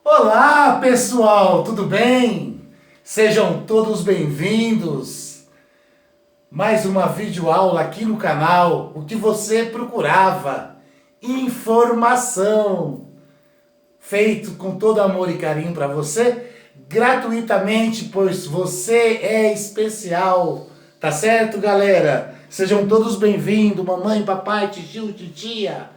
Olá, pessoal, tudo bem? Sejam todos bem-vindos. Mais uma videoaula aqui no canal, o que você procurava, informação, feito com todo amor e carinho para você, gratuitamente, pois você é especial, tá certo, galera? Sejam todos bem-vindos, mamãe, papai, tio, titia.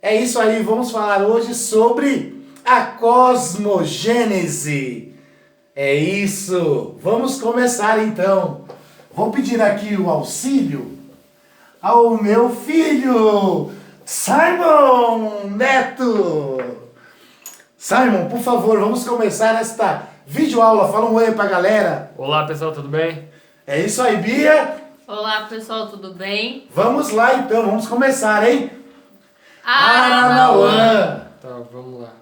É isso aí, vamos falar hoje sobre a cosmogênese. É isso, vamos começar então. Vou pedir aqui o auxílio ao meu filho, Simon Neto. Simon, por favor, vamos começar esta videoaula. Fala um oi pra galera. Olá pessoal, tudo bem? É isso aí, Bia. Olá pessoal, tudo bem? Vamos lá então, vamos começar, hein? Aranauã! Tá, vamos lá.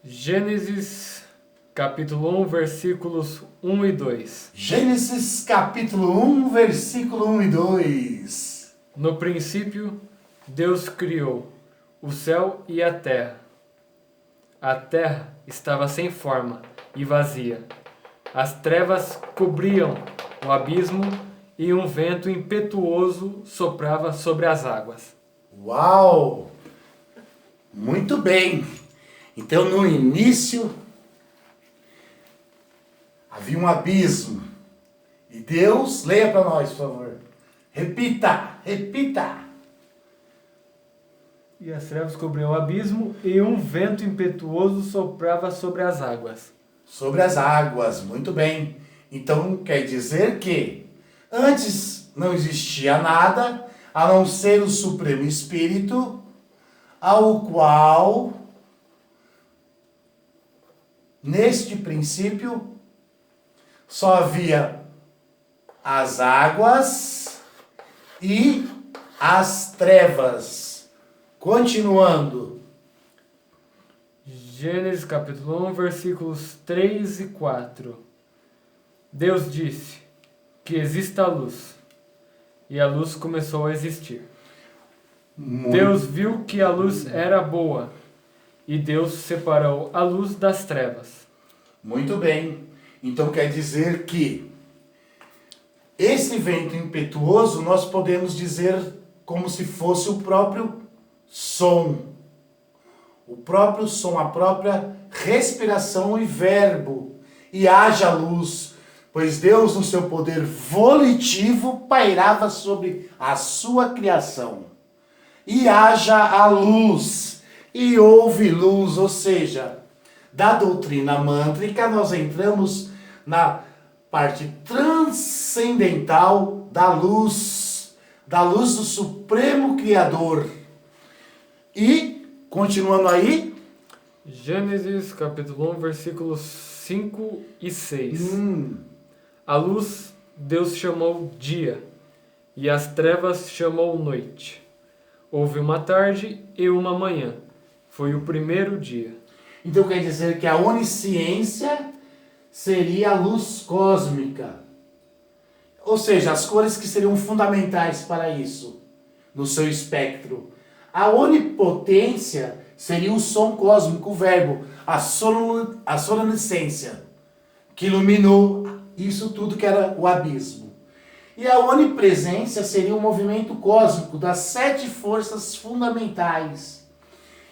Gênesis capítulo 1, versículos 1 e 2. Gênesis capítulo 1, versículo 1 e 2. No princípio, Deus criou o céu e a terra. A terra estava sem forma e vazia. As trevas cobriam o abismo e um vento impetuoso soprava sobre as águas. Uau! Muito bem. Então, no início, havia um abismo. E Deus, leia para nós, por favor. Repita, repita. E as trevas cobriam o abismo e um vento impetuoso soprava sobre as águas. Sobre as águas, muito bem. Então, quer dizer que antes não existia nada, a não ser o Supremo Espírito, ao qual, neste princípio, só havia as águas e as trevas. Continuando. Gênesis capítulo 1, versículos 3 e 4. Deus disse que exista a luz, e a luz começou a existir. Deus viu que a luz era boa, e Deus separou a luz das trevas. Muito bem. Então quer dizer que esse vento impetuoso nós podemos dizer como se fosse o próprio som. O próprio som, a própria respiração e verbo. E haja luz, pois Deus no seu poder volitivo pairava sobre a sua criação. E haja a luz, e houve luz, ou seja, da doutrina mântrica nós entramos na parte transcendental da luz do Supremo Criador. E, continuando aí, Gênesis capítulo 1, versículos 5 e 6. A luz Deus chamou dia, e as trevas chamou noite. Houve uma tarde e uma manhã. Foi o primeiro dia. então quer dizer que a onisciência seria a luz cósmica. Ou seja, as cores que seriam fundamentais para isso, no seu espectro. A onipotência seria o som cósmico, o verbo, a sonorescência, que iluminou isso tudo que era o abismo. E a onipresença seria o movimento cósmico das 7 forças fundamentais.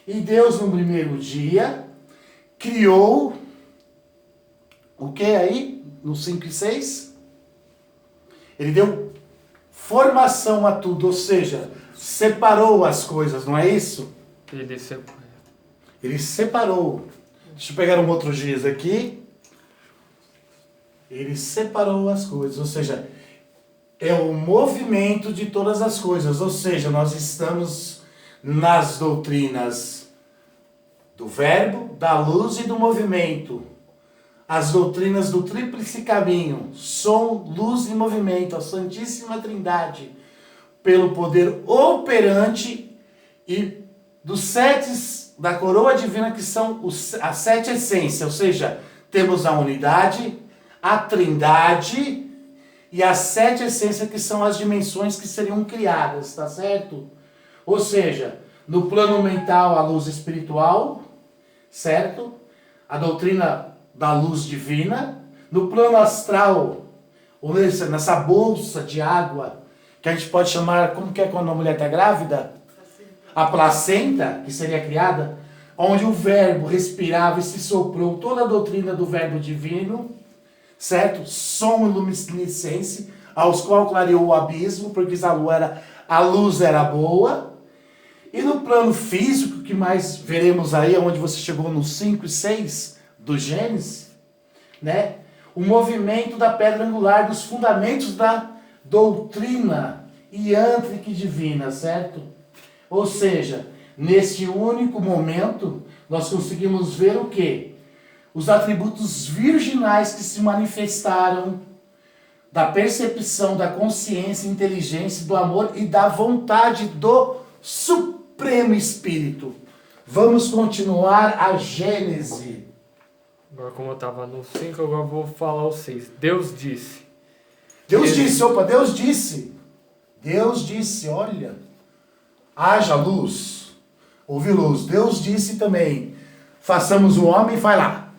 E Deus, no primeiro dia, criou o que aí? No 5 e 6? Ele deu formação a tudo, ou seja, separou as coisas, não é isso? Ele separou. Deixa eu pegar um outro giz aqui. Ele separou as coisas, ou seja, é o movimento de todas as coisas, ou seja, nós estamos nas doutrinas do verbo, da luz e do movimento. As doutrinas do tríplice caminho, som, luz e movimento, a Santíssima Trindade, pelo poder operante e dos 7 da coroa divina, que são as 7 essências, ou seja, temos a unidade, a trindade e as 7 essências, que são as dimensões que seriam criadas, tá certo? Ou seja, no plano mental a luz espiritual, certo? A doutrina da luz divina. No plano astral, ou nessa bolsa de água, que a gente pode chamar, como que é quando a mulher está grávida? A placenta, que seria criada, onde o verbo respirava e se soprou toda a doutrina do verbo divino, certo? Som e luminescência, aos qual clareou o abismo, porque a luz era boa. E no plano físico, que mais veremos aí, onde você chegou no 5 e 6 do Gênesis, né? O movimento da pedra angular, dos fundamentos da doutrina iântrica e divina, certo? Ou seja, nesse único momento, nós conseguimos ver o quê? Os atributos virginais que se manifestaram da percepção, da consciência, inteligência, do amor e da vontade do Supremo Espírito. Vamos continuar a Gênese. Agora, como eu estava no 5, agora eu vou falar o 6. Deus disse. Deus disse, olha, haja luz, houve luz. Deus disse também, façamos o homem, vai lá.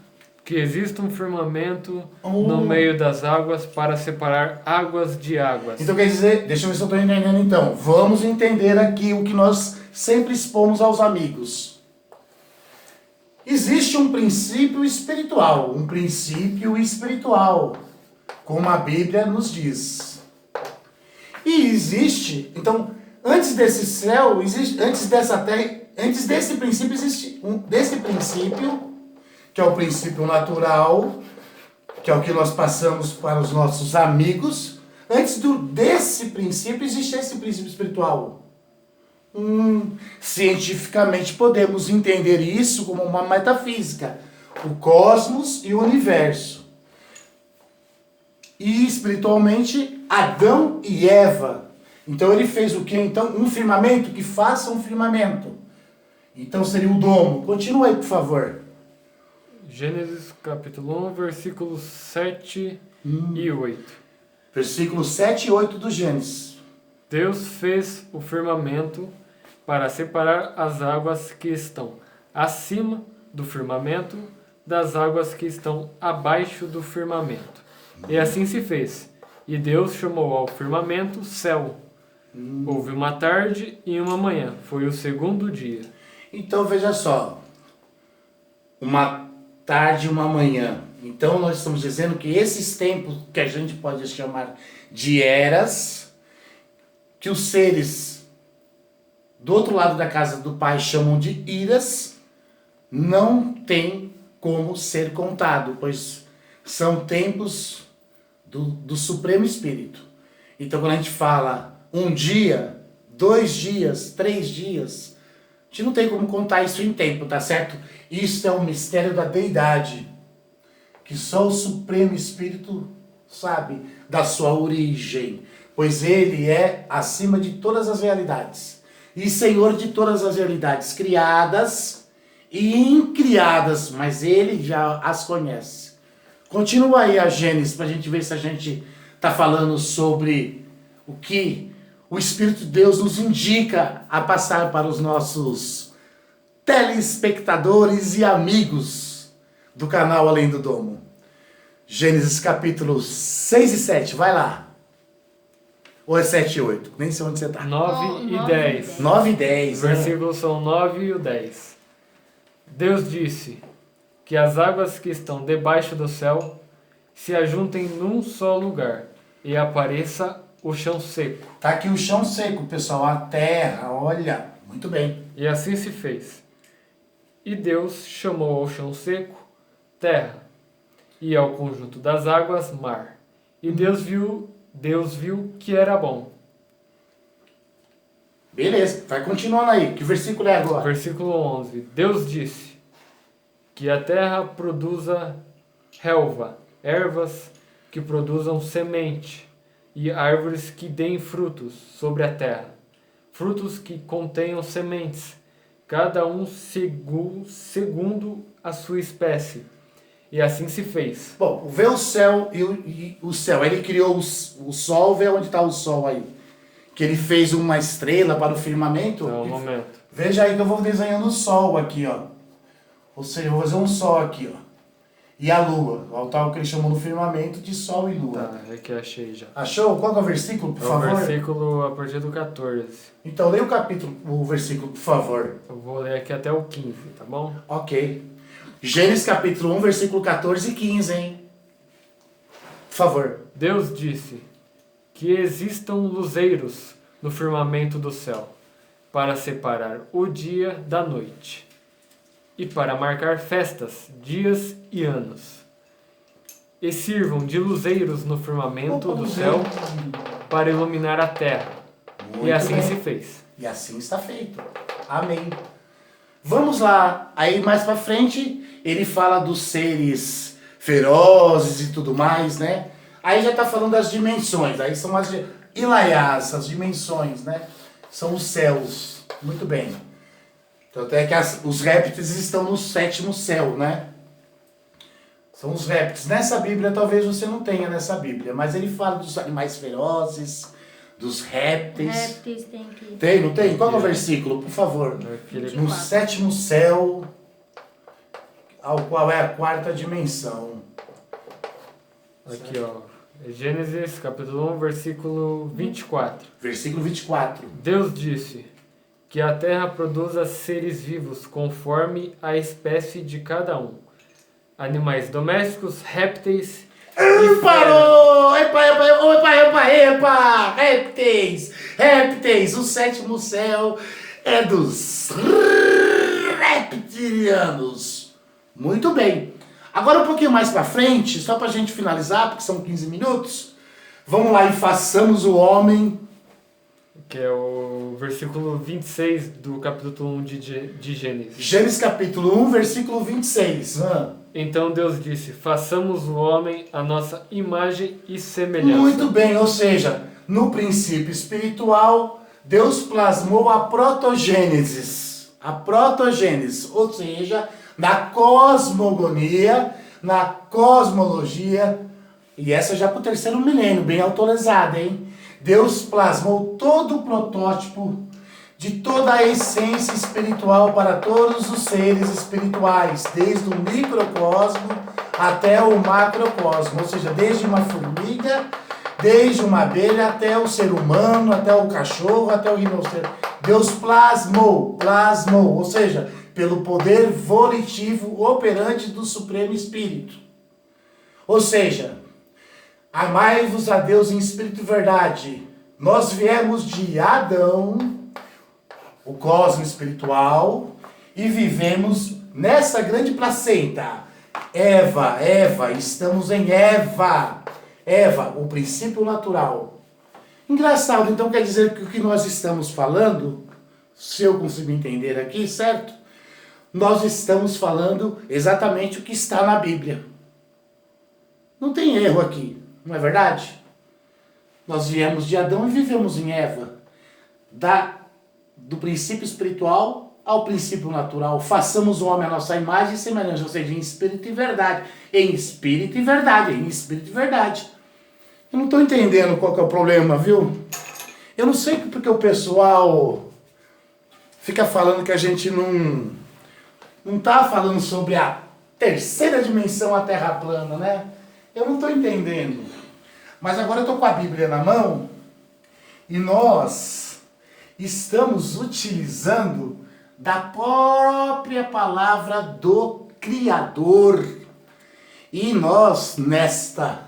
Que exista um firmamento no meio das águas para separar águas de águas. Então quer dizer, deixa eu ver se eu estou entendendo então. Vamos entender aqui o que nós sempre expomos aos amigos. Existe um princípio espiritual, como a Bíblia nos diz. E existe, então, antes desse céu, antes dessa terra, antes desse princípio, existe desse princípio, que é o princípio natural, que é o que nós passamos para os nossos amigos. Antes desse princípio, existe esse princípio espiritual. Cientificamente podemos entender isso como uma metafísica, o cosmos e o universo. E espiritualmente, Adão e Eva. Então ele fez o quê? Então, um firmamento, que faça um firmamento. Então seria o domo. Continua aí, por favor. Gênesis capítulo 1, versículos 7 e 8. Versículos 7 e 8 do Gênesis. Deus fez o firmamento para separar as águas que estão acima do firmamento das águas que estão abaixo do firmamento. E assim se fez. E Deus chamou ao firmamento céu. Houve uma tarde e uma manhã. Foi o segundo dia. Então veja só. Uma tarde e uma manhã. Então nós estamos dizendo que esses tempos que a gente pode chamar de eras, que os seres do outro lado da casa do Pai chamam de iras, não tem como ser contado, pois são tempos do Supremo Espírito. Então quando a gente fala um dia, 2 dias, 3 dias, a gente não tem como contar isso em tempo, tá certo? Isso é um mistério da deidade, que só o Supremo Espírito sabe da sua origem, pois ele é acima de todas as realidades e Senhor de todas as realidades, criadas e incriadas, mas ele já as conhece. Continua aí a Gênesis para a gente ver se a gente está falando sobre o que o Espírito de Deus nos indica a passar para os nossos telespectadores e amigos do canal Além do Domo. Gênesis capítulo 6 e 7, vai lá. Ou é 7 e 8? Nem sei onde você está. 9 e 10. 9 e 10. Os versículos são 9 e o 10. Deus disse que as águas que estão debaixo do céu se ajuntem num só lugar e apareça o chão seco. Tá aqui o chão seco, pessoal, a terra, olha, muito bem. E assim se fez. E Deus chamou ao chão seco terra, e ao conjunto das águas mar. E Deus viu que era bom. Beleza, vai continuando aí. Que versículo é agora? Versículo 11. Deus disse que a terra produza relva, ervas que produzam semente e árvores que deem frutos sobre a terra, frutos que contenham sementes, cada um segundo a sua espécie. E assim se fez. Bom, vê o céu e o céu. Ele criou o sol, vê onde está o sol aí. Que ele fez uma estrela para o firmamento. É um momento. Veja aí que eu vou desenhando o sol aqui, ó. Ou seja, eu vou fazer um sol aqui, ó. E a lua, o tal que ele chamou no firmamento de sol e lua. Tá, é que eu achei já. Achou? Qual que é o versículo, por favor? É o versículo a partir do 14. Então, leia o versículo, por favor. Eu vou ler aqui até o 15, tá bom? Ok. Gênesis capítulo 1, versículo 14 e 15, hein? Por favor. Deus disse que existam luzeiros no firmamento do céu, para separar o dia da noite, e para marcar festas, dias e anos. E sirvam de luzeiros no firmamento do céu para iluminar a terra. Muito E assim bem. se fez. E assim está feito. Amém. Vamos lá. Aí mais pra frente, ele fala dos seres ferozes e tudo mais, né? Aí já tá falando das dimensões. Aí são as Ilaiás, as dimensões, né? São os céus. Muito bem. Então até que os répteis estão no 7º céu, né? São os répteis. Nessa Bíblia talvez você não tenha nessa Bíblia, mas ele fala dos animais ferozes, dos répteis. Répteis tem que... Tem, não tem? Qual é o versículo, por favor? Aquele- No 7º céu, ao qual é a 4ª dimensão. Aqui, ó. Gênesis, capítulo 1, versículo 24. Versículo 24. Deus disse que a terra produza seres vivos conforme a espécie de cada um. Animais domésticos, répteis e Parou! Epa! Répteis! Répteis! O 7º céu é dos reptilianos. Muito bem. Agora um pouquinho mais pra frente, só pra gente finalizar, porque são 15 minutos. Vamos lá e façamos o homem. que é o versículo 26 do capítulo 1 de Gênesis. Gênesis capítulo 1, versículo 26. Então Deus disse, façamos o homem a nossa imagem e semelhança. Muito bem, ou seja, no princípio espiritual, Deus plasmou a protogênesis. A protogênesis, ou seja, na cosmogonia, na cosmologia, e essa já para o 3º milênio, bem autorizada, hein? Deus plasmou todo o protótipo de toda a essência espiritual para todos os seres espirituais, desde o microcosmo até o macrocosmo, ou seja, desde uma formiga, desde uma abelha até o ser humano, até o cachorro, até o rinoceronte. Deus plasmou, ou seja, pelo poder volitivo operante do Supremo Espírito. Ou seja, amai-vos a Deus em espírito e verdade. Nós viemos de Adão, o cosmo espiritual, e vivemos nessa grande placenta. Eva, estamos em Eva, o princípio natural. Engraçado, então quer dizer que o que nós estamos falando, se eu consigo entender aqui, certo? Nós estamos falando exatamente o que está na Bíblia. Não tem erro aqui, não é verdade? Nós viemos de Adão e vivemos em Eva. Do princípio espiritual ao princípio natural. Façamos o homem à nossa imagem e semelhança, ou seja, em espírito e verdade. Em espírito e verdade, em espírito e verdade. Eu não estou entendendo qual que é o problema, viu? Eu não sei porque o pessoal fica falando que a gente não está falando sobre a 3ª dimensão, a Terra plana, né? Eu não estou entendendo. Mas agora eu estou com a Bíblia na mão e nós estamos utilizando da própria palavra do Criador. E nós, nesta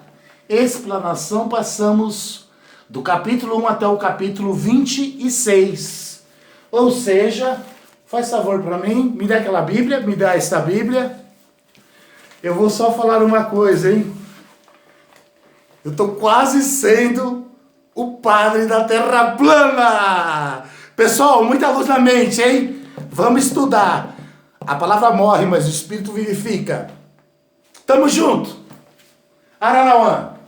explanação, passamos do capítulo 1 até o capítulo 26. Ou seja, faz favor para mim, me dá aquela Bíblia, me dá esta Bíblia. Eu vou só falar uma coisa, hein? Eu estou quase sendo o padre da Terra plana. Pessoal, muita luz na mente, hein? Vamos estudar. A palavra morre, mas o Espírito vivifica. Tamo junto. Aranauã.